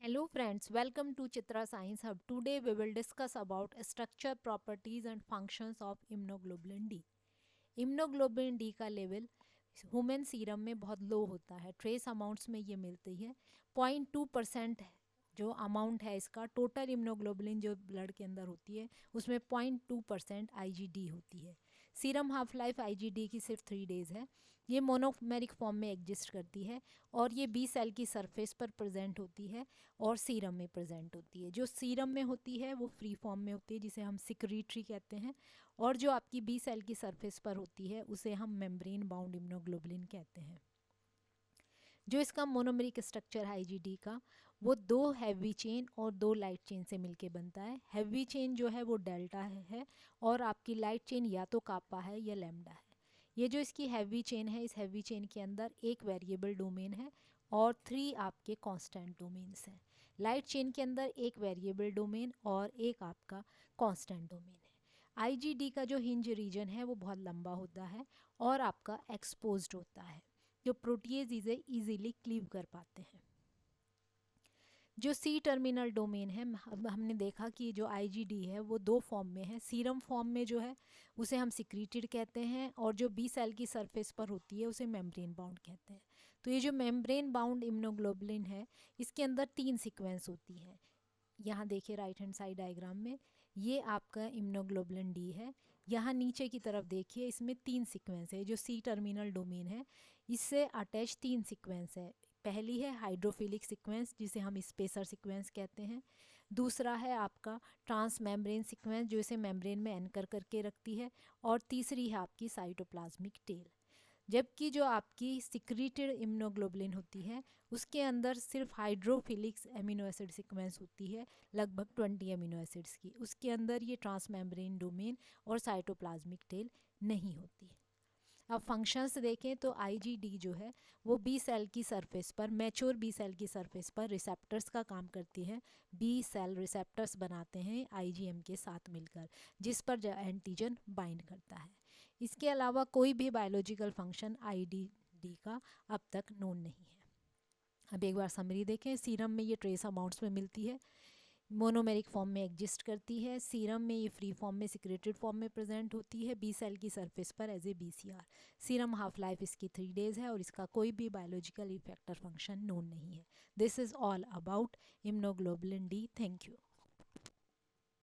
Hello friends, welcome to Chitra Science Hub. Today we will discuss about structure, properties and functions of immunoglobulin D. Immunoglobulin D का level human serum में बहुत लो होता है, trace amounts में ये मिलती है 0.2%। जो अमाउंट है इसका टोटल इम्नोग्लोबुलिन जो ब्लड के अंदर होती है उसमें 0.2% आईजीडी होती है। सीरम हाफ लाइफ आईजीडी की सिर्फ 3 डेज़ है। ये मोनोमेरिक फॉर्म में एग्जिस्ट करती है और ये बी सेल की सरफेस पर प्रेजेंट होती है और सीरम में प्रेजेंट होती है। जो सीरम में होती है वो फ्री फॉर्म में होती है जिसे हम सिक्रीटरी कहते हैं, और जो आपकी बी सेल की सरफेस पर होती है उसे हम मेम्ब्रेन बाउंड इम्यूनोग्लोबुलिन कहते हैं। जो इसका मोनोमेरिक स्ट्रक्चर है आईजीडी का, वो 2 हैवी चेन और 2 लाइट चेन से मिलके बनता है। हैवी चेन जो है वो डेल्टा है और आपकी लाइट चेन या तो कापा है या लैम्डा है। ये जो इसकी हैवी चेन है, इस हैवी चेन के अंदर एक वेरिएबल डोमेन है और 3 आपके कांस्टेंट डोमेन्स हैं। लाइट चेन के अंदर एक वेरिएबल डोमेन और एक आपका कांस्टेंट डोमेन है। आईजीडी का जो हिंज रीजन है वो बहुत लंबा होता है और आपका एक्सपोज्ड होता है, जो प्रोटीज इसे इजीली क्लीव कर पाते हैं। जो सी टर्मिनल डोमेन है, हमने देखा कि जो आईजीडी है वो 2 फॉर्म में है। सीरम फॉर्म में जो है उसे हम सिक्रीटेड कहते हैं और जो बी सेल की सरफेस पर होती है उसे मेम्ब्रेन बाउंड कहते हैं। तो ये जो मेम्ब्रेन बाउंड इम्यूनोग्लोबुलिन है इसके अंदर 3 सीक्वेंस होती हैं। यहाँ देखिए राइट हैंड साइड डायग्राम में ये आपका इम्यूनोग्लोबुलिन डी है। यहाँ नीचे की तरफ देखिए इसमें 3 सीक्वेंस है। जो सी टर्मिनल डोमेन है इससे अटैच 3 सीक्वेंस है। पहली है हाइड्रोफिलिक सीक्वेंस जिसे हम स्पेसर सीक्वेंस कहते हैं। दूसरा है आपका ट्रांस मेम्ब्रेन सीक्वेंस जो इसे मेम्ब्रेन में एंकर करके रखती है। और तीसरी है आपकी साइटोप्लाज्मिक टेल। जबकि जो आपकी सिक्रीटेड इम्यूनोग्लोबुलिन होती है उसके अंदर सिर्फ हाइड्रोफिलिक एमिनो एसिड सीक्वेंस होती है, लगभग 20 एमिनो एसिड्स की। उसके अंदर ये ट्रांस मेम्ब्रेन डोमेन और साइटोप्लाज्मिक टेल नहीं होती। अब फंक्शंस देखें तो आईजीडी जो है वो बी सेल की सरफेस पर, मैच्योर बी सेल की सरफेस पर रिसेप्टर्स का काम करती है। बी सेल रिसेप्टर्स बनाते हैं आईजीएम के साथ मिलकर, जिस पर एंटीजन बाइंड करता है। इसके अलावा कोई भी बायोलॉजिकल फंक्शन आईजीडी का अब तक नोन नहीं है। अब एक बार समरी देखें। सीरम में ये ट्रेस अमाउंट्स में मिलती है, मोनोमेरिक फॉर्म में एग्जिस्ट करती है। सीरम में ये फ्री फॉर्म में सिक्रेटेड फॉर्म में प्रेजेंट होती है बी सेल की सरफेस पर as a BCR. Serum half life इसकी 3 डेज़ है और इसका कोई भी बायोलॉजिकल इफेक्टर फंक्शन नोन नहीं है। This is all about immunoglobulin D. Thank you.